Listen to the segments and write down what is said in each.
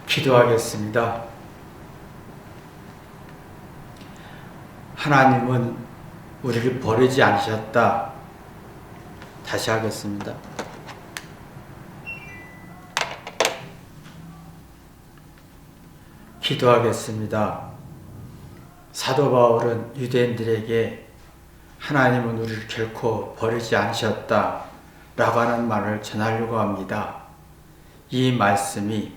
기도하겠습니다. 하나님은 우리를 버리지 않으셨다. 다시 하겠습니다. 기도하겠습니다. 사도 바울은 유대인들에게 하나님은 우리를 결코 버리지 않으셨다 라고 하는 말을 전하려고 합니다. 이 말씀이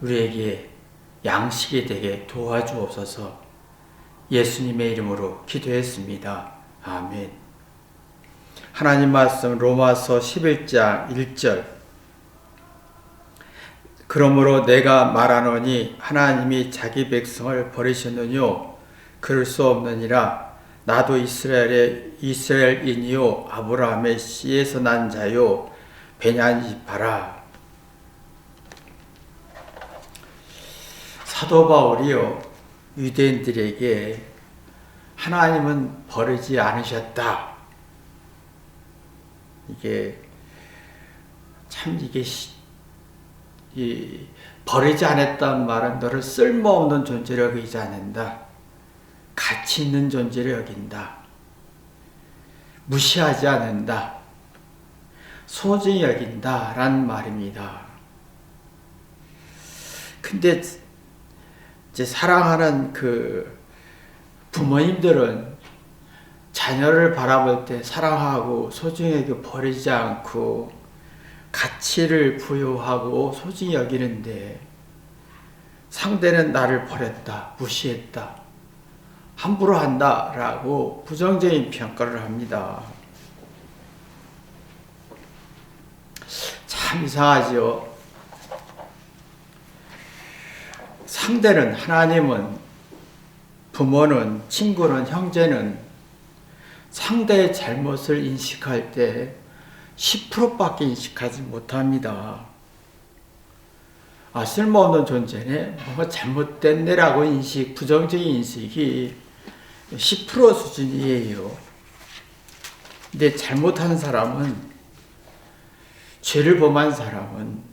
우리에게 양식이 되게 도와주옵소서. 예수님의 이름으로 기도했습니다. 아멘. 하나님 말씀 로마서 11장 1절. 그러므로 내가 말하노니 하나님이 자기 백성을 버리셨느뇨? 그럴 수 없느니라. 나도 이스라엘인이요 아브라함의 씨에서 난 자요 베냐민 봐라. 사도 바울이요 유대인들에게 하나님은 버리지 않으셨다. 이게 버리지 않았다는 말은 너를 쓸모없는 존재로 여기지 않는다. 가치 있는 존재로 여긴다. 무시하지 않는다. 소중히 여긴다 라는 말입니다. 근데 이제 사랑하는 그 부모님들은 자녀를 바라볼 때 사랑하고 소중히 버리지 않고 가치를 부여하고 소중히 여기는데 상대는 나를 버렸다, 무시했다, 함부로 한다 라고 부정적인 평가를 합니다. 참 이상하죠. 상대는, 하나님은, 부모는, 친구는, 형제는 상대의 잘못을 인식할 때 10%밖에 인식하지 못합니다. 쓸모없는 존재네, 뭔가 잘못됐네라고 부정적인 인식이 10% 수준이에요. 근데 잘못한 사람은, 죄를 범한 사람은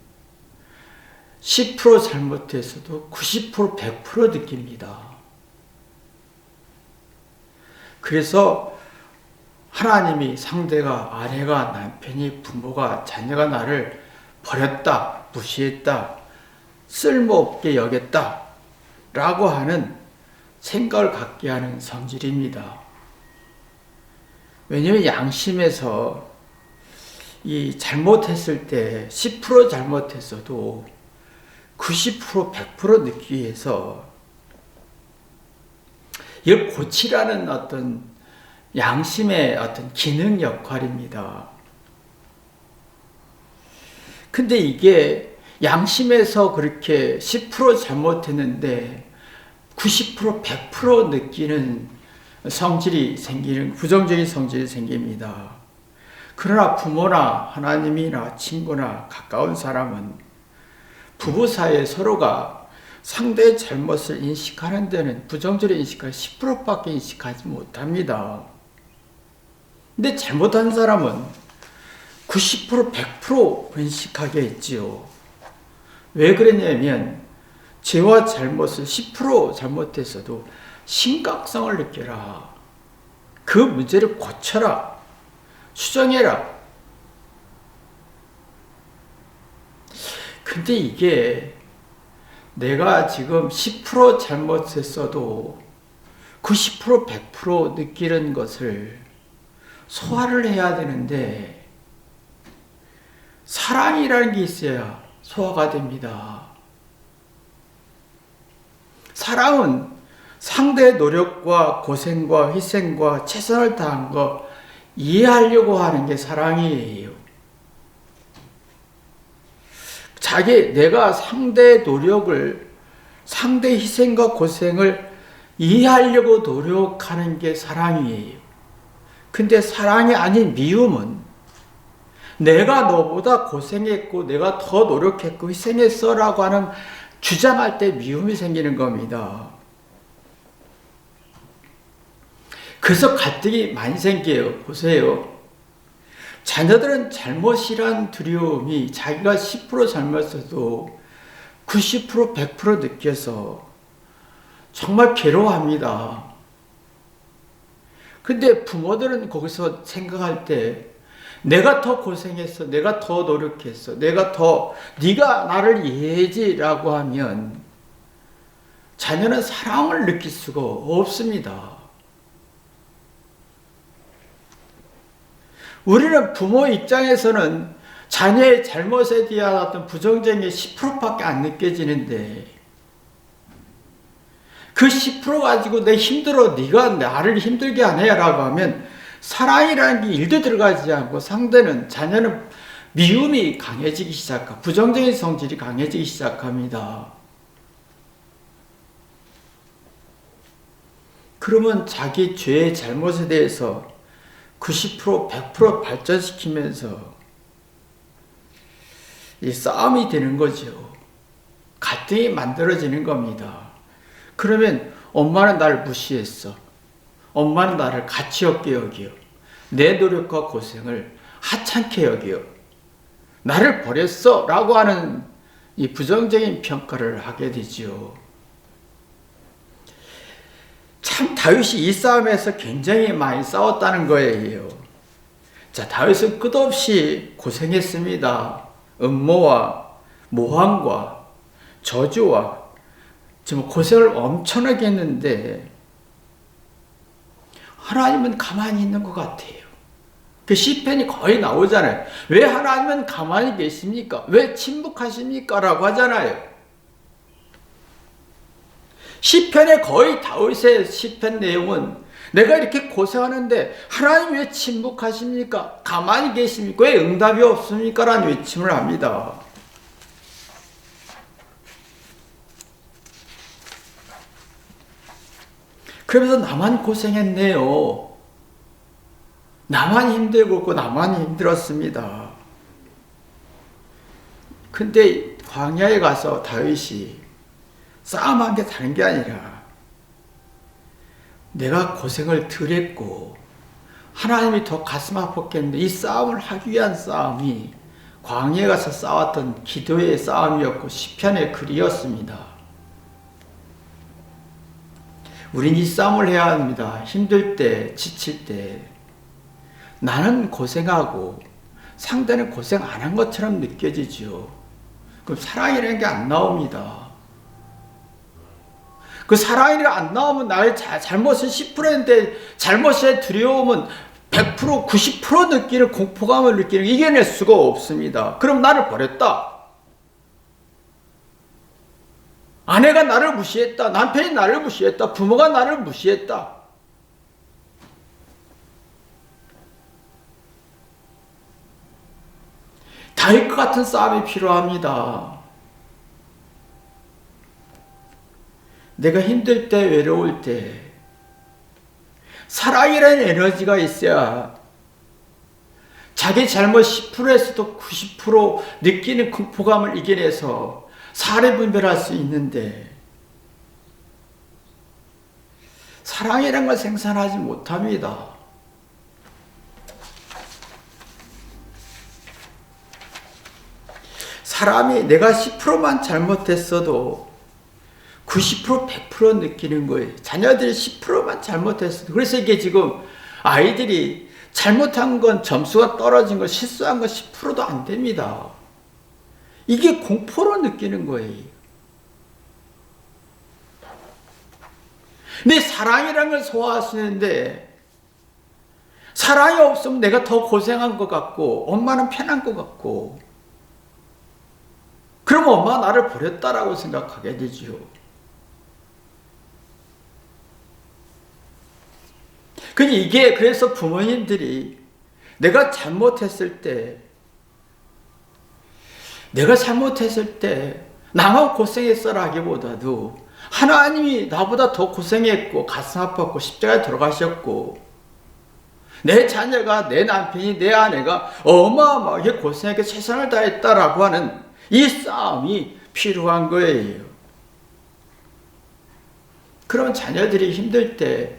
10% 잘못해서도 90%, 100% 느낍니다. 그래서 하나님이 상대가, 아내가, 남편이, 부모가, 자녀가 나를 버렸다, 무시했다, 쓸모없게 여겼다 라고 하는 생각을 갖게 하는 성질입니다. 왜냐하면 양심에서 이 잘못했을 때 10% 잘못했어도 90%, 100% 느끼기 위해서 이걸 고치라는 어떤 양심의 어떤 기능 역할입니다. 근데 이게 양심에서 그렇게 10% 잘못했는데 90%, 100% 느끼는 성질이 생기는, 부정적인 성질이 생깁니다. 그러나 부모나 하나님이나 친구나 가까운 사람은 부부 사이에 서로가 상대의 잘못을 인식하는 데는 부정적으로 인식할 10%밖에 인식하지 못합니다. 근데 잘못한 사람은 90%, 100% 인식하게 했지요. 왜 그랬냐면 죄와 잘못을 10% 잘못했어도 심각성을 느껴라. 그 문제를 고쳐라. 수정해라. 근데 이게 내가 지금 10% 잘못했어도 90%, 100% 느끼는 것을 소화를 해야 되는데 사랑이라는 게 있어야 소화가 됩니다. 사랑은 상대의 노력과 고생과 희생과 최선을 다한 거 이해하려고 하는 게 사랑이에요. 내가 상대의 노력을, 상대의 희생과 고생을 이해하려고 노력하는 게 사랑이에요. 근데 사랑이 아닌 미움은 내가 너보다 고생했고 내가 더 노력했고 희생했어 라고 하는 주장할 때 미움이 생기는 겁니다. 그래서 갈등이 많이 생겨요. 보세요. 자녀들은 잘못이란 두려움이 자기가 10% 잘못해도 90%, 100% 느껴서 정말 괴로워합니다. 근데 부모들은 거기서 생각할 때 내가 더 고생했어, 내가 더 노력했어, 네가 나를 이해해지라고 하면 자녀는 사랑을 느낄 수가 없습니다. 우리는 부모 입장에서는 자녀의 잘못에 대한 어떤 부정적인 게 10%밖에 안 느껴지는데 그 10% 가지고 내 힘들어, 네가 나를 힘들게 하네 라고 하면 사랑이라는 게 일도 들어가지 않고 상대는, 자녀는 미움이 강해지기 시작합니다. 부정적인 성질이 강해지기 시작합니다. 그러면 자기 죄의 잘못에 대해서 90%, 100% 발전시키면서 이 싸움이 되는 거죠. 갈등이 만들어지는 겁니다. 그러면 엄마는 나를 무시했어. 엄마는 나를 가치 없게 여기요. 내 노력과 고생을 하찮게 여기요. 나를 버렸어 라고 하는 이 부정적인 평가를 하게 되죠. 참 다윗이 이 싸움에서 굉장히 많이 싸웠다는 거예요. 자, 다윗은 끝없이 고생했습니다. 음모와 모함과 저주와 지금 고생을 엄청나게 했는데 하나님은 가만히 있는 것 같아요. 그 시편이 거의 나오잖아요. 왜 하나님은 가만히 계십니까? 왜 침묵하십니까? 라고 하잖아요. 시편의 거의 다윗의 시편 내용은 내가 이렇게 고생하는데 하나님 왜 침묵하십니까? 가만히 계십니까? 왜 응답이 없습니까? 라는 외침을 합니다. 그러면서 나만 고생했네요. 나만 힘들고 나만 힘들었습니다. 근데 광야에 가서 다윗이 싸움한 게 다른 게 아니라 내가 고생을 덜 했고 하나님이 더 가슴 아팠겠는데 이 싸움을 하기 위한 싸움이 광야에 가서 싸웠던 기도의 싸움이었고 시편의 글이었습니다. 우린 이 싸움을 해야 합니다. 힘들 때, 지칠 때 나는 고생하고 상대는 고생 안 한 것처럼 느껴지죠. 그럼 사랑이라는 게 안 나옵니다. 그 사랑이 안 나오면 나의 잘못은 10%인데 잘못의 두려움은 100%, 90% 느끼는 공포감을 느끼는 이겨낼 수가 없습니다. 그럼 나를 버렸다. 아내가 나를 무시했다. 남편이 나를 무시했다. 부모가 나를 무시했다. 다윗과 같은 싸움이 필요합니다. 내가 힘들 때, 외로울 때 사랑이라는 에너지가 있어야 자기 잘못 10%에서도 90% 느끼는 공포감을 이겨내서 사례 분별할 수 있는데 사랑이라는 걸 생산하지 못합니다. 사람이 내가 10%만 잘못했어도 90%, 100% 느끼는 거예요. 자녀들이 10%만 잘못했어도. 그래서 이게 지금 아이들이 잘못한 건 점수가 떨어진 건 실수한 건 10%도 안 됩니다. 이게 공포로 느끼는 거예요. 내 사랑이라는 걸 소화하시는데 사랑이 없으면 내가 더 고생한 것 같고 엄마는 편한 것 같고 그럼 엄마가 나를 버렸다라고 생각하게 되죠. 이게 그래서 부모님들이 내가 잘못했을 때 나만 고생했어라기보다도 하나님이 나보다 더 고생했고 가슴 아팠고 십자가에 돌아가셨고 내 자녀가 내 남편이 내 아내가 어마어마하게 고생하게 최선을 다했다라고 하는 이 싸움이 필요한 거예요. 그럼 자녀들이 힘들 때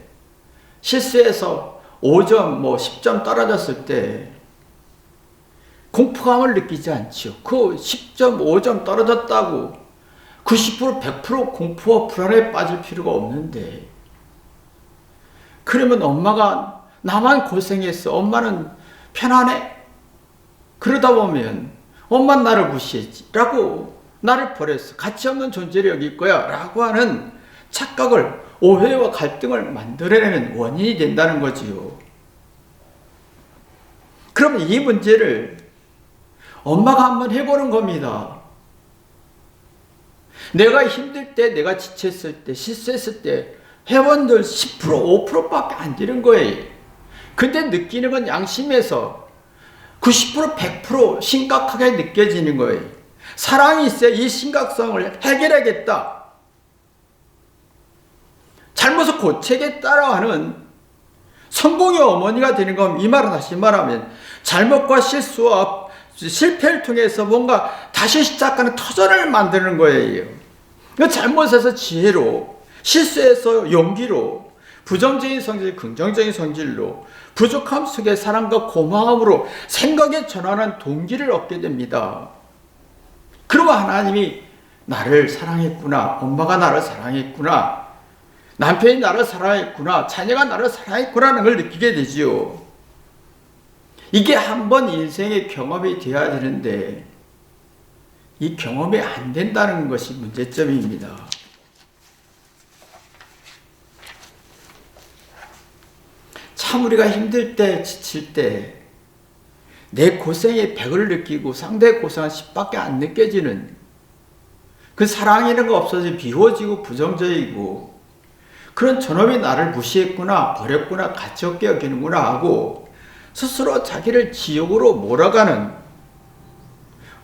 실수해서 5점 10점 떨어졌을 때 공포감을 느끼지 않죠. 그 10점 5점 떨어졌다고 90%, 100% 공포와 불안에 빠질 필요가 없는데, 그러면 엄마가 나만 고생했어, 엄마는 편안해? 그러다 보면 엄마는 나를 무시했지 라고, 나를 버렸어, 가치 없는 존재를 여길 거야 라고 하는 착각을, 오해와 갈등을 만들어내는 원인이 된다는 거지요. 그럼 이 문제를 엄마가 한번 해보는 겁니다. 내가 힘들 때, 내가 지쳤을 때, 실수했을 때 회원들 10%, 5%밖에 안 되는 거예요. 근데 느끼는 건 양심에서 90%, 100% 심각하게 느껴지는 거예요. 사랑이 있어야 이 심각성을 해결하겠다, 잘못을 고치겠다라고 하는 성공의 어머니가 되는 겁니다. 이 말은 다시 말하면 잘못과 실수와 실패를 통해서 뭔가 다시 시작하는 터전을 만드는 거예요. 잘못해서 지혜로, 실수해서 용기로, 부정적인 성질, 긍정적인 성질로, 부족함 속에 사랑과 고마움으로 생각의 전환한 동기를 얻게 됩니다. 그러면 하나님이 나를 사랑했구나, 엄마가 나를 사랑했구나, 남편이 나를 사랑했구나, 자녀가 나를 사랑했구나라는 걸 느끼게 되지요. 이게 한번 인생의 경험이 되어야 되는데 이 경험이 안 된다는 것이 문제점입니다. 참 우리가 힘들 때, 지칠 때 내 고생의 100을 느끼고 상대의 고생은 10밖에 안 느껴지는, 그 사랑이라는 거 없어져 비워지고 부정적이고, 그런 저놈이 나를 무시했구나, 버렸구나, 가치 없게 여기는구나 하고 스스로 자기를 지옥으로 몰아가는,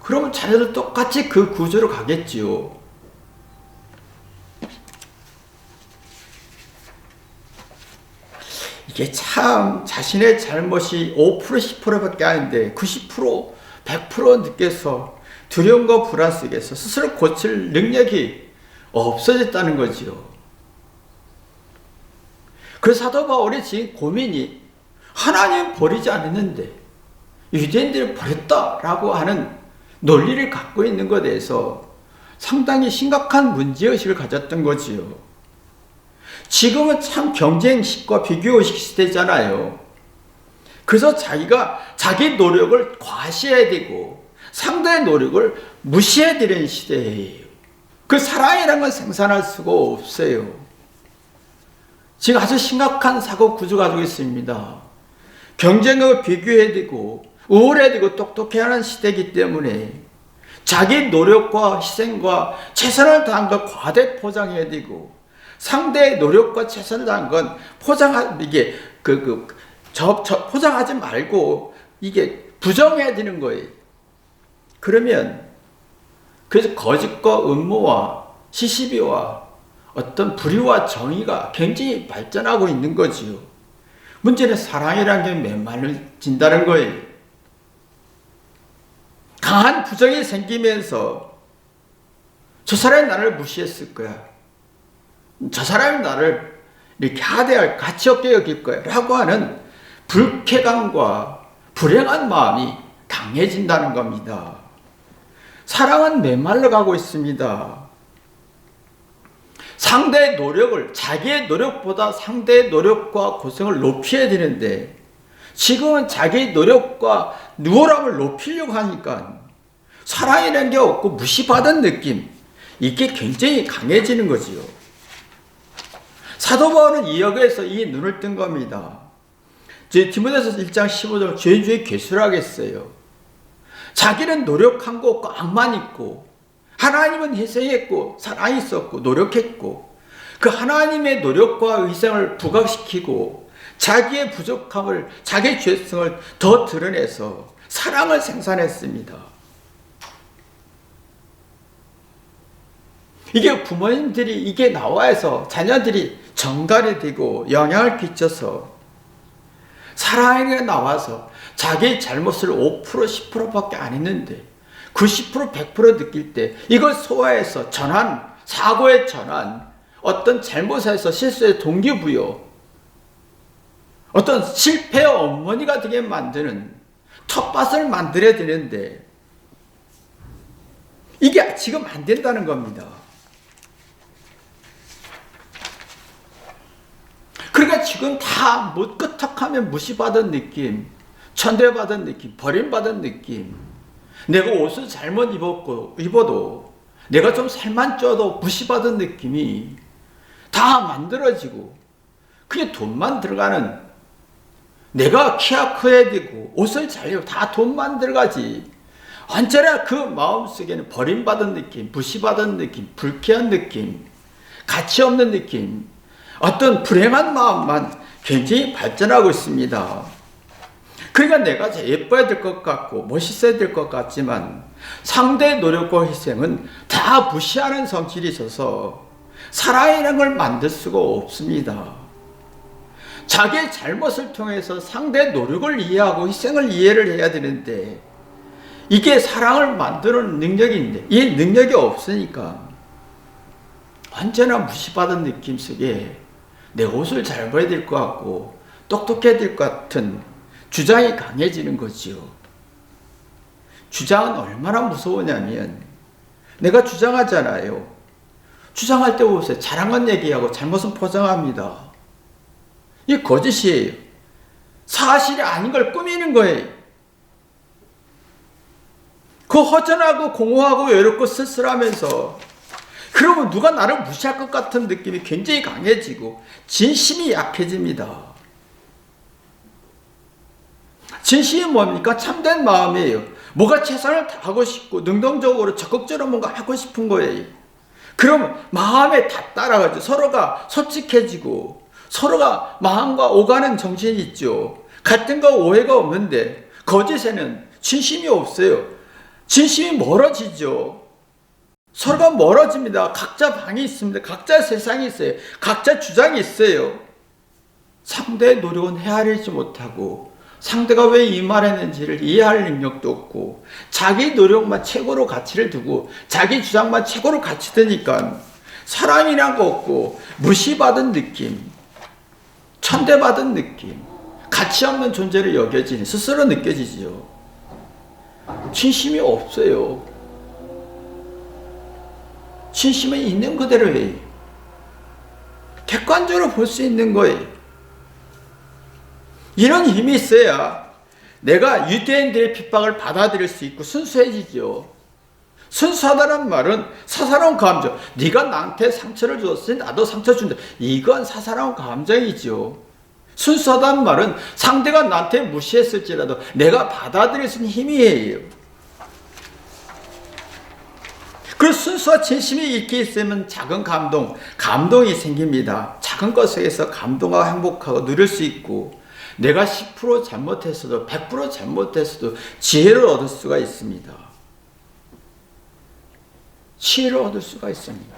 그러면 자녀도 똑같이 그 구조로 가겠지요. 이게 참 자신의 잘못이 5%, 10%밖에 아닌데 90%, 100% 느껴서 두려움과 불안 속에서 스스로 고칠 능력이 없어졌다는 거지요. 그래서 사도 바울이 지금 고민이, 하나님 버리지 않았는데 유대인들을 버렸다라고 하는 논리를 갖고 있는 것에 대해서 상당히 심각한 문제의식을 가졌던 거지요. 지금은 참 경쟁식과 비교의식 시대잖아요. 그래서 자기가 자기 노력을 과시해야 되고 상대의 노력을 무시해야 되는 시대예요. 그 사랑이라는 건 생산할 수가 없어요. 지금 아주 심각한 사고 구조 가지고 있습니다. 경쟁하고 비교해야 되고 우월해야 되고 똑똑해야 하는 시대이기 때문에 자기 노력과 희생과 최선을 다한 걸 과대 포장해야 되고, 상대의 노력과 최선을 다한 건 포장하지 말고 이게 부정해야 되는 거예요. 그러면 그래서 거짓과 음모와 시시비와 어떤 불의와 정의가 굉장히 발전하고 있는 거지요. 문제는 사랑이라는 게 메말라진다는 거예요. 강한 부정이 생기면서 저 사람이 나를 무시했을 거야, 저 사람이 나를 이렇게 하대할, 가치 없게 여길 거야 라고 하는 불쾌감과 불행한 마음이 강해진다는 겁니다. 사랑은 메말라 가고 있습니다. 상대의 노력을, 자기의 노력보다 상대의 노력과 고생을 높여야 되는데 지금은 자기의 노력과 누월함을 높이려고 하니까 사랑이라는 게 없고 무시받은 느낌, 이게 굉장히 강해지는 거지요. 사도 바울은 이 역에서 이 눈을 뜬 겁니다. 디모데전서 1장 15절 죄인주의 괴수를 하겠어요. 자기는 노력한 거 없고 악만 있고, 하나님은 희생했고 사랑이 있었고 노력했고, 그 하나님의 노력과 희생을 부각시키고 자기의 부족함을, 자기의 죄성을 더 드러내서 사랑을 생산했습니다. 이게 부모님들이 이게 나와서 자녀들이 전갈이 되고 영향을 끼쳐서 사랑이 나와서 자기 잘못을 5%, 10%밖에 안 했는데 90%, 100% 느낄 때 이걸 소화해서 전환, 사고의 전환, 어떤 잘못에서 실수의 동기부여, 어떤 실패의 어머니가 되게 만드는 텃밭을 만들어야 되는데 이게 지금 안 된다는 겁니다. 지금 다 끄떡하면 무시받은 느낌, 천대받은 느낌, 버림받은 느낌. 내가 옷을 잘못 입어도 내가 좀 살만 쪄도 무시받은 느낌이 다 만들어지고, 그게 돈만 들어가는, 내가 키가 커야 되고 옷을 잘 입고 다 돈만 들어가지. 언제나 그 마음속에는 버림받은 느낌, 무시받은 느낌, 불쾌한 느낌, 가치 없는 느낌, 어떤 불행한 마음만 굉장히 발전하고 있습니다. 그러니까 내가 예뻐야 될 것 같고 멋있어야 될 것 같지만 상대의 노력과 희생은 다 무시하는 성질이 있어서 사랑이라는 걸 만들 수가 없습니다. 자기의 잘못을 통해서 상대의 노력을 이해하고 희생을 이해를 해야 되는데, 이게 사랑을 만드는 능력인데 이 능력이 없으니까 언제나 무시받은 느낌 속에 내 옷을 잘 봐야 될 것 같고 똑똑해야 될 것 같은 주장이 강해지는 거지요. 주장은 얼마나 무서우냐면, 내가 주장하잖아요. 주장할 때 보세요. 잘한 얘기하고 잘못은 포장합니다. 이게 거짓이에요. 사실이 아닌 걸 꾸미는 거예요. 그 허전하고 공허하고 외롭고 쓸쓸하면서, 그러면 누가 나를 무시할 것 같은 느낌이 굉장히 강해지고 진심이 약해집니다. 진심이 뭡니까? 참된 마음이에요. 뭐가 최선을 다하고 싶고 능동적으로 적극적으로 뭔가 하고 싶은 거예요. 그러면 마음에 다 따라가죠. 서로가 솔직해지고 서로가 마음과 오가는 정신이 있죠. 갈등과 오해가 없는데 거짓에는 진심이 없어요. 진심이 멀어지죠. 서로가 멀어집니다. 각자 방이 있습니다. 각자 세상이 있어요. 각자 주장이 있어요. 상대의 노력은 헤아리지 못하고 상대가 왜 이 말했는지를 이해할 능력도 없고 자기 노력만 최고로 가치를 두고 자기 주장만 최고로 가치 드니까 사랑이란 거 없고 무시받은 느낌, 천대받은 느낌, 가치 없는 존재를 여겨지니 스스로 느껴지지요. 진심이 없어요. 진심은 있는 그대로 해요. 객관적으로 볼 수 있는 거예요. 이런 힘이 있어야 내가 유대인들의 핍박을 받아들일 수 있고 순수해지죠. 순수하다는 말은 사사로운 감정. 네가 나한테 상처를 줬으니 나도 상처 준다. 이건 사사로운 감정이죠. 순수하다는 말은 상대가 나한테 무시했을지라도 내가 받아들일 수 있는 힘이에요. 그 순수와 진심이 이렇게 있으면 작은 감동이 생깁니다. 작은 것에서 감동하고 행복하고 누릴 수 있고, 내가 10% 잘못했어도 100% 잘못했어도 지혜를 얻을 수가 있습니다. 지혜를 얻을 수가 있습니다.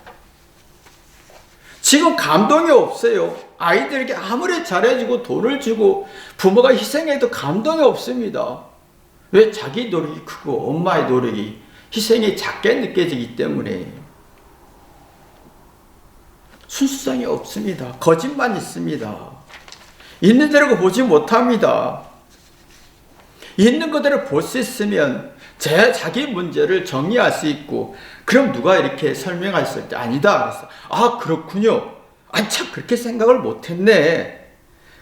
지금 감동이 없어요. 아이들에게 아무리 잘해주고 돈을 주고 부모가 희생해도 감동이 없습니다. 왜? 자기 노력이 크고 엄마의 노력이 희생이 작게 느껴지기 때문에 순수성이 없습니다. 거짓만 있습니다. 있는 대로 보지 못합니다. 있는 그대로 볼 수 있으면 자기 문제를 정리할 수 있고, 그럼 누가 이렇게 설명했을 때 아니다 그랬어. 아 그렇군요. 참 그렇게 생각을 못했네.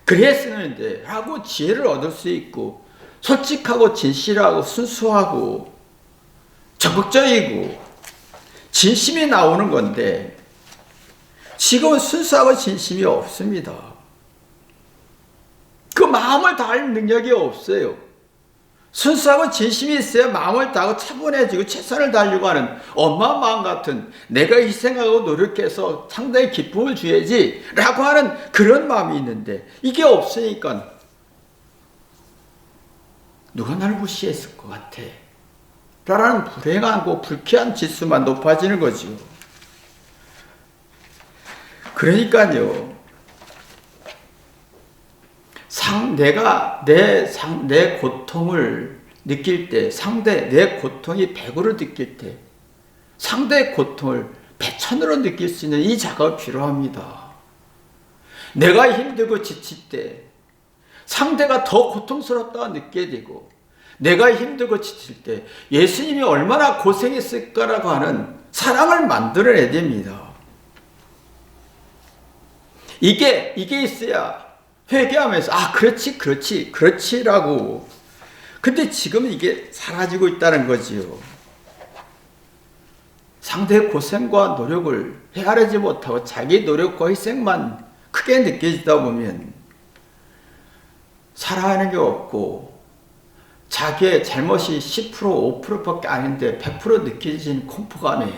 그랬었는데 라고 지혜를 얻을 수 있고, 솔직하고 진실하고 순수하고 적극적이고 진심이 나오는 건데, 지금은 순수하고 진심이 없습니다. 그 마음을 다할 능력이 없어요. 순수하고 진심이 있어야 마음을 다하고 차분해지고 최선을 다하려고 하는 엄마 마음 같은, 내가 희생하고 노력해서 상당히 기쁨을 줘야지 라고 하는 그런 마음이 있는데, 이게 없으니까 누가 나를 무시했을 것 같아 라는 불행하고 불쾌한 지수만 높아지는 거죠. 그러니까요, 내가 내 고통을 느낄 때, 내 고통이 100으로 느낄 때 상대의 고통을 100,000으로 느낄 수 있는 이 작업이 필요합니다. 내가 힘들고 지칠 때 상대가 더 고통스럽다고 느끼게 되고, 내가 힘들고 지칠 때 예수님이 얼마나 고생했을까라고 하는 사랑을 만들어내야 됩니다. 이게 있어야 회개하면서 그렇지라고. 근데 지금 이게 사라지고 있다는 거지요. 상대의 고생과 노력을 헤아리지 못하고 자기 노력과 희생만 크게 느껴지다 보면 살아가는 게 없고, 자기의 잘못이 10%, 5%밖에 아닌데 100% 느껴지는 공포감에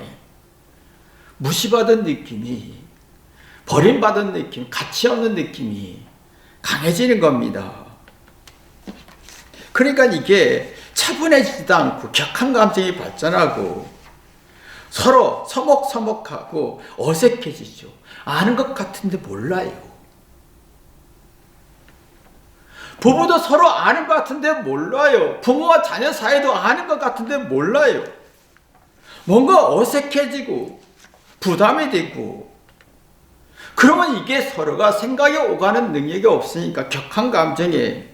무시받은 느낌이, 버림받은 느낌, 가치 없는 느낌이 강해지는 겁니다. 그러니까 이게 차분해지지도 않고 격한 감정이 발전하고 서로 서먹서먹하고 어색해지죠. 아는 것 같은데 몰라요. 부부도 서로 아는 것 같은데 몰라요. 부모와 자녀 사이도 아는 것 같은데 몰라요. 뭔가 어색해지고 부담이 되고, 그러면 이게 서로가 생각이 오가는 능력이 없으니까 격한 감정에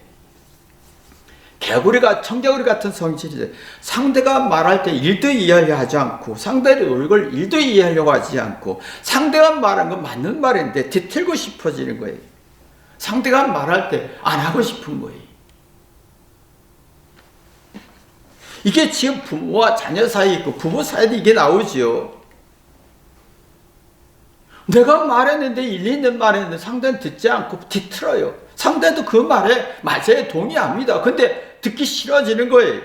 개구리가 청개구리 같은 성질이, 상대가 말할 때 1도 이해하려 하지 않고, 상대의 노력을 1도 이해하려고 하지 않고, 상대가 말한 건 맞는 말인데 뒤틀고 싶어지는 거예요. 상대가 말할 때 안 하고 싶은 거예요. 이게 지금 부모와 자녀 사이 있고 부부 사이도 이게 나오지요. 내가 말했는데, 일리 있는 말했는데 상대는 듣지 않고 뒤틀어요. 상대도 그 말에 맞아요, 동의합니다. 근데 듣기 싫어지는 거예요.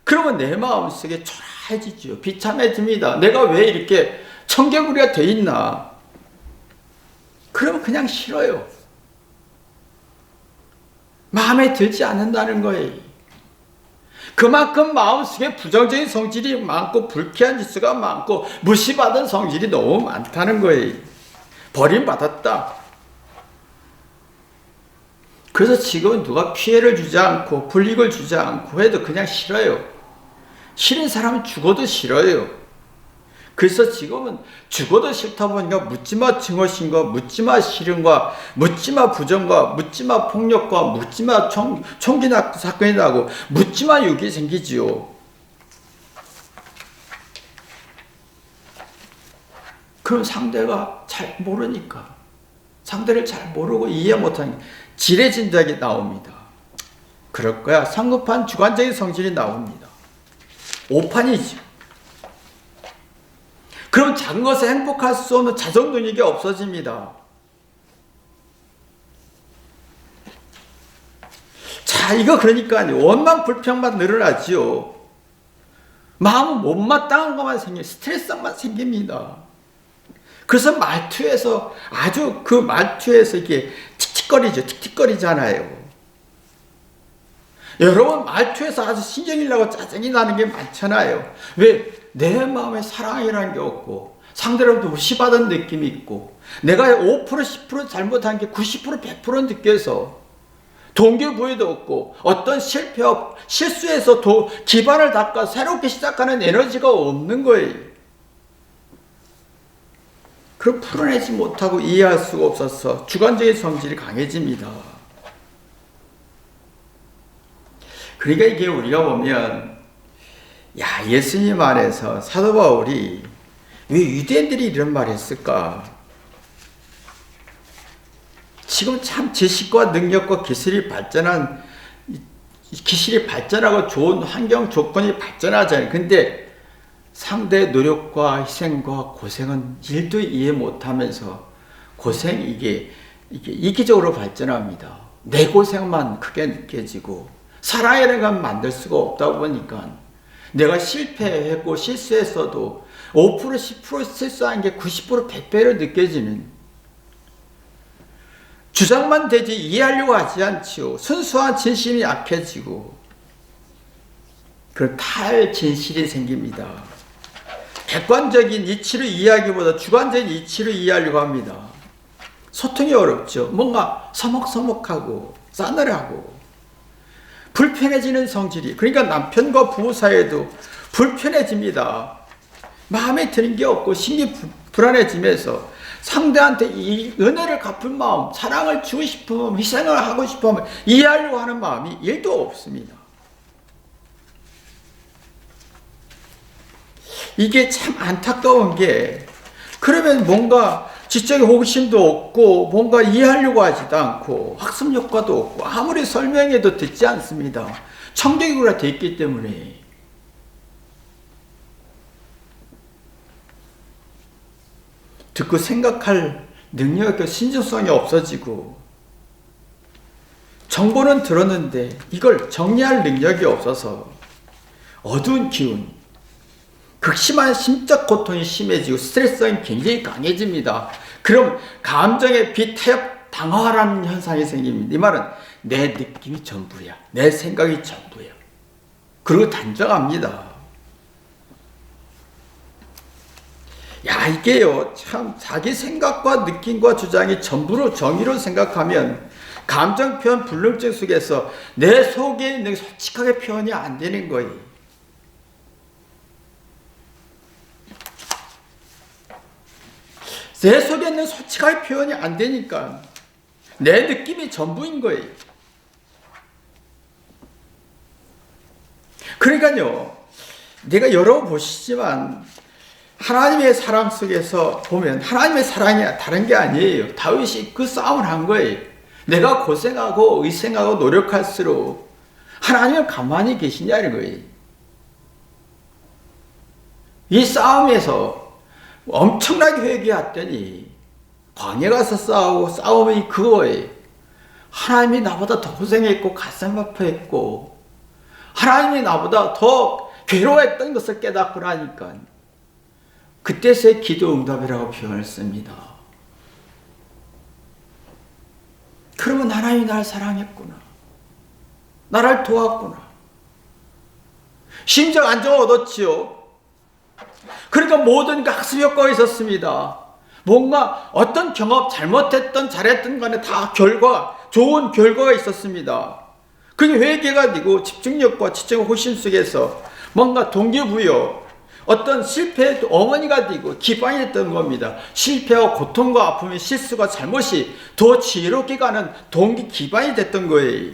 그러면 내 마음속에 초라해지죠. 비참해집니다. 내가 왜 이렇게 청개구리가 돼 있나? 그러면 그냥 싫어요. 마음에 들지 않는다는 거예요. 그만큼 마음속에 부정적인 성질이 많고 불쾌한 지수가 많고 무시받은 성질이 너무 많다는 거예요. 버림받았다. 그래서 지금은 누가 피해를 주지 않고 불이익을 주지 않고 해도 그냥 싫어요. 싫은 사람은 죽어도 싫어요. 그래서 지금은 죽어도 싫다 보니까 묻지마 증오심과 묻지마 싫음과 묻지마 부정과 묻지마 폭력과 묻지마 총기 사건이 나고 묻지마 욕이 생기지요. 그럼 상대가 잘 모르니까, 상대를 잘 모르고 이해 못하니까 지레진작이 나옵니다. 그럴 거야. 성급한 주관적인 성질이 나옵니다. 오판이죠. 그럼 작은 것에 행복할 수 없는 자정 능력이 없어집니다. 자, 이거 그러니까 원망 불평만 늘어나지요. 마음은 못마땅한 것만 생겨요. 스트레스만 생깁니다. 그래서 말투에서 아주 그 말투에서 이게 틱틱거리잖아요. 여러분 말투에서 아주 신경이 나고 짜증이 나는 게 많잖아요. 왜? 내 마음에 사랑이라는 게 없고 상대로부터 무시받은 느낌이 있고 내가 5% 10% 잘못한 게 90% 100% 느껴서 동기부여도 없고 어떤 실수에서 기반을 닦아 새롭게 시작하는 에너지가 없는 거예요. 그걸 풀어내지 못하고 이해할 수가 없어서 주관적인 성질이 강해집니다. 그러니까 이게 우리가 보면, 야, 예수님 안에서 사도 바울이 왜 유대인들이 이런 말을 했을까? 지금 참 지식과 능력과 기술이 발전하고 좋은 환경 조건이 발전하잖아요. 근데 상대의 노력과 희생과 고생은 일도 이해 못하면서 이게 이기적으로 발전합니다. 내 고생만 크게 느껴지고 사랑이라는 건 만들 수가 없다 보니까 내가 실패했고 실수했어도 5% 10% 실수한 게 90% 100배로 느껴지는, 주장만 되지 이해하려고 하지 않지요. 순수한 진심이 약해지고 그런 탈진실이 생깁니다. 객관적인 이치로 이해하기보다 주관적인 이치로 이해하려고 합니다. 소통이 어렵죠. 뭔가 서먹서먹하고 싸늘하고 불편해지는 성질이, 그러니까 남편과 부부 사이에도 불편해집니다. 마음에 드는 게 없고 심리 불안해지면서 상대한테 이 은혜를 갚을 마음, 사랑을 주고 싶으면, 희생을 하고 싶으면 이해하려고 하는 마음이 1도 없습니다. 이게 참 안타까운 게, 그러면 뭔가 지적인 호기심도 없고 뭔가 이해하려고 하지도 않고 학습 효과도 없고 아무리 설명해도 듣지 않습니다. 청정기구가 되어 있기 때문에. 듣고 생각할 능력, 신중성이 없어지고 정보는 들었는데 이걸 정리할 능력이 없어서 어두운 기운, 극심한 심적 고통이 심해지고 스트레스가 굉장히 강해집니다. 그럼 감정의 비타협 당화라는 현상이 생깁니다. 이 말은 내 느낌이 전부야. 내 생각이 전부야. 그리고 단정합니다. 야, 이게요, 참, 자기 생각과 느낌과 주장이 전부로 정의로 생각하면 감정 표현 불능증 속에서 내 속에 있는 게 솔직하게 표현이 안 되는 거예요. 내 속에 있는 솔직하게 표현이 안 되니까 내 느낌이 전부인 거예요. 그러니까요, 내가 열어보시지만 하나님의 사랑 속에서 보면 하나님의 사랑이 다른 게 아니에요. 다윗이 그 싸움을 한 거예요. 내가 고생하고 의생하고 노력할수록 하나님은 가만히 계시냐는 거예요. 이 싸움에서 엄청나게 회개했더니 광야 가서 싸움이 그거예요. 하나님이 나보다 더 고생했고 가슴 아파했고 하나님이 나보다 더 괴로워했던 것을 깨닫고 나니까 그때서의 기도 응답이라고 표현을 씁니다. 그러면 하나님이 나를 사랑했구나. 나를 도왔구나. 심적 안정을 얻었지요. 그러니까 모든 학습 효과가 있었습니다. 뭔가 어떤 경험, 잘못했던 잘했던 간에 다 좋은 결과가 있었습니다. 그게 회개가 되고 집중력과 지적 호심 속에서 뭔가 동기부여, 어떤 실패의 어머니가 되고 기반이 됐던 겁니다. 실패와 고통과 아픔의 실수가 잘못이 더 지혜롭게 가는 동기 기반이 됐던 거예요.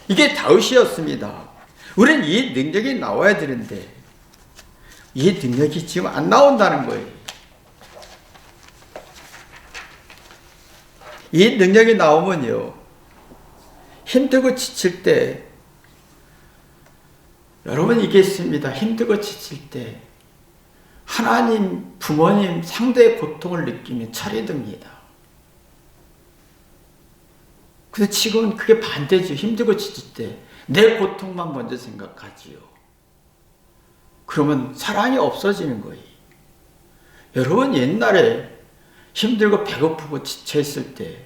이게 다윗이었습니다. 우리는 이 능력이 나와야 되는데 이 능력이 지금 안 나온다는 거예요. 이 능력이 나오면요, 힘들고 지칠 때, 여러분 이게 있습니다. 힘들고 지칠 때 하나님, 부모님, 상대의 고통을 느끼면 철이 듭니다. 근데 지금은 그게 반대죠. 힘들고 지칠 때 내 고통만 먼저 생각하지요. 그러면 사랑이 없어지는 거예요. 여러분 옛날에 힘들고 배고프고 지쳐있을 때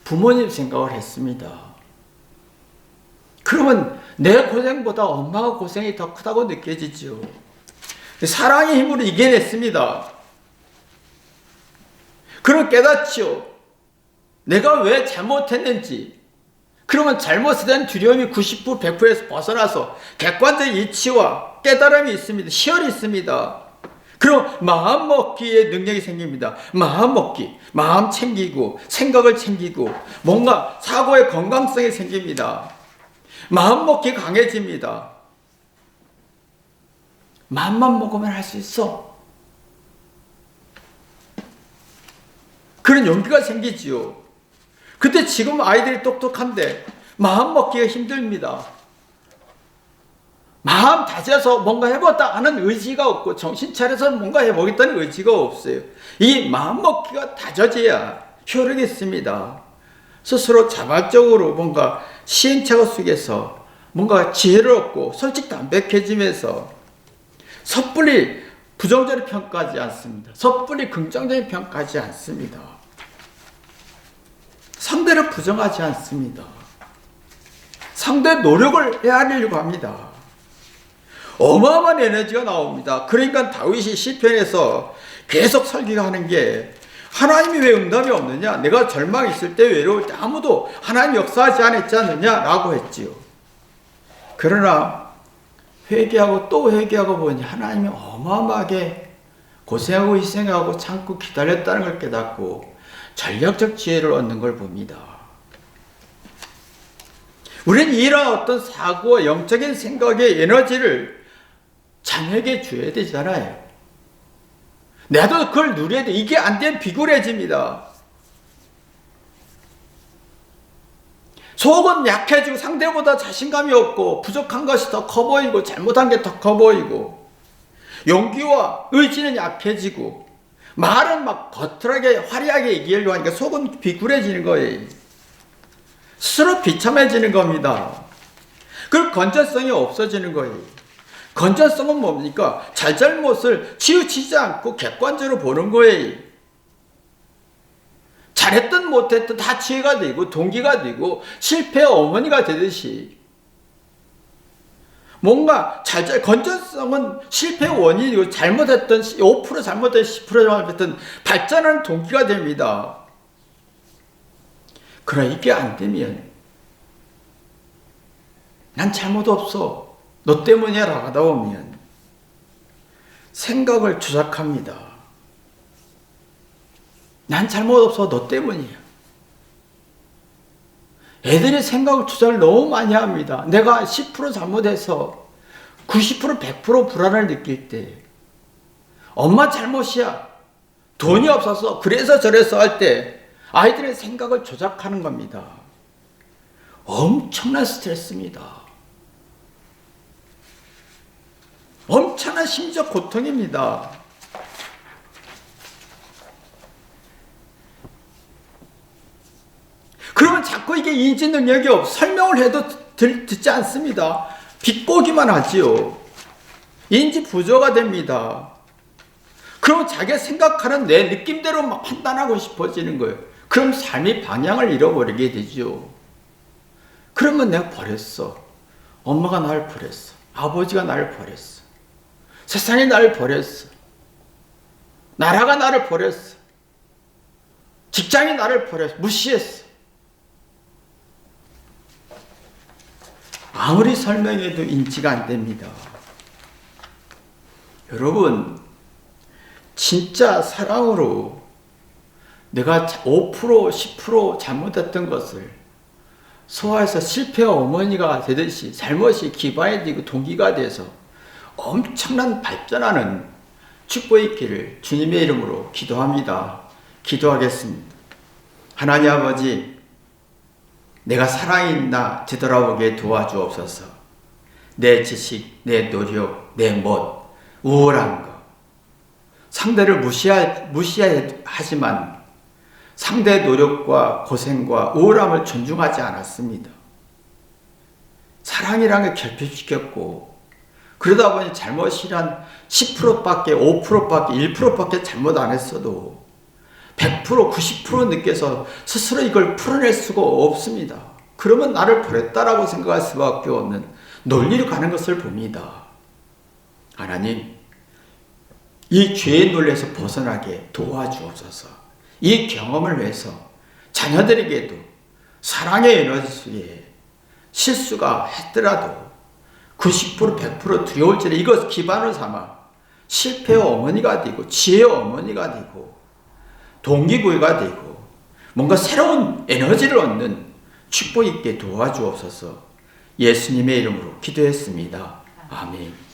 부모님 생각을 했습니다. 그러면 내 고생보다 엄마가 고생이 더 크다고 느껴지죠. 사랑의 힘으로 이겨냈습니다. 그럼 깨닫지요. 내가 왜 잘못했는지. 그러면 잘못에 대한 두려움이 90% 100%에서 벗어나서 객관적인 이치와 깨달음이 있습니다. 시열이 있습니다. 그럼 마음 먹기의 능력이 생깁니다. 마음 먹기, 마음 챙기고 생각을 챙기고 뭔가 사고의 건강성이 생깁니다. 마음 먹기 강해집니다. 마음만 먹으면 할 수 있어. 그런 용기가 생기지요. 근데 지금 아이들이 똑똑한데 마음 먹기가 힘듭니다. 마음 다져서 뭔가 해보다 하는 의지가 없고 정신 차려서 뭔가 해보겠다는 의지가 없어요. 이 마음 먹기가 다져져야 효력이 있습니다. 스스로 자발적으로 뭔가 시행착오 속에서 뭔가 지혜를 얻고 솔직 담백해지면서 섣불리 부정적인 평가하지 않습니다. 섣불리 긍정적인 평가하지 않습니다. 상대를 부정하지 않습니다. 상대의 노력을 헤아리려고 합니다. 어마어마한 에너지가 나옵니다. 그러니까 다윗이 시편에서 계속 설교하는 게 하나님이 왜 응답이 없느냐? 내가 절망 있을 때 외로울 때 아무도 하나님 역사하지 않았지 않느냐라고 했지요. 그러나 회개하고 또 회개하고 보니 하나님이 어마어마하게 고생하고 희생하고 참고 기다렸다는 걸 깨닫고 전략적 지혜를 얻는 걸 봅니다. 우리는 이런 어떤 사고와 영적인 생각의 에너지를 자녀에게 줘야 되잖아요. 나도 그걸 누려야 돼. 이게 안 되면 비굴해집니다. 속은 약해지고 상대보다 자신감이 없고 부족한 것이 더 커 보이고 잘못한 게 더 커 보이고 용기와 의지는 약해지고 말은 막 거칠하게 화려하게 얘기하려고 하니까 속은 비굴해지는 거예요. 스스로 비참해지는 겁니다. 그리고 건전성이 없어지는 거예요. 건전성은 뭡니까? 잘잘못을 치우치지 않고 객관적으로 보는 거예요. 잘했든 못했든 다 지혜가 되고 동기가 되고 실패의 어머니가 되듯이 뭔가 건전성은 실패의 원인이고 잘못했던 5% 잘못했던 10% 잘못했던 발전하는 동기가 됩니다. 그러나 이게 안 되면 난 잘못 없어. 너 때문이야 라고 하다 보면 생각을 조작합니다. 난 잘못 없어. 너 때문이야. 애들이 생각을 조작을 너무 많이 합니다. 내가 10% 잘못해서 90% 100% 불안을 느낄 때 엄마 잘못이야. 돈이 없어서 그래서 저래서 할 때 아이들의 생각을 조작하는 겁니다. 엄청난 스트레스입니다. 엄청난 심리적 고통입니다. 그러면 자꾸 이게 인지 능력이 설명을 해도 듣지 않습니다. 비꼬기만 하지요. 인지 부조가 됩니다. 그럼 자기가 생각하는 내 느낌대로 막 판단하고 싶어지는 거예요. 그럼 삶의 방향을 잃어버리게 되죠. 그러면 내가 버렸어. 엄마가 나를 버렸어. 아버지가 나를 버렸어. 세상이 나를 버렸어. 나라가 나를 버렸어. 직장이 나를 버렸어. 무시했어. 아무리 설명해도 인지가 안 됩니다. 여러분, 진짜 사랑으로 내가 5%, 10% 잘못했던 것을 소화해서 실패의 어머니가 되듯이 잘못이 기반이 되고 동기가 돼서 엄청난 발전하는 축복이 있기를 주님의 이름으로 기도합니다. 기도하겠습니다. 하나님 아버지, 내가 살아있나 되돌아보게 도와주옵소서. 내 지식, 내 노력, 내 멋, 우월한 것, 상대를 무시하지만 상대의 노력과 고생과 우월함을 존중하지 않았습니다. 사랑이라는 게 결핍시켰고 그러다 보니 잘못이란 10%밖에 5%밖에 1%밖에 잘못 안 했어도 100%, 90% 느껴서 스스로 이걸 풀어낼 수가 없습니다. 그러면 나를 버렸다라고 생각할 수밖에 없는 논리로 가는 것을 봅니다. 하나님, 이 죄의 논리에서 벗어나게 도와주옵소서. 이 경험을 위해서 자녀들에게도 사랑의 에너지 속에 실수가 했더라도 90%, 100% 두려울지라 이것 기반을 삼아 실패의 어머니가 되고 지혜의 어머니가 되고 동기부여가 되고 뭔가 새로운 에너지를 얻는 축복 있게 도와주옵소서. 예수님의 이름으로 기도했습니다. 아멘.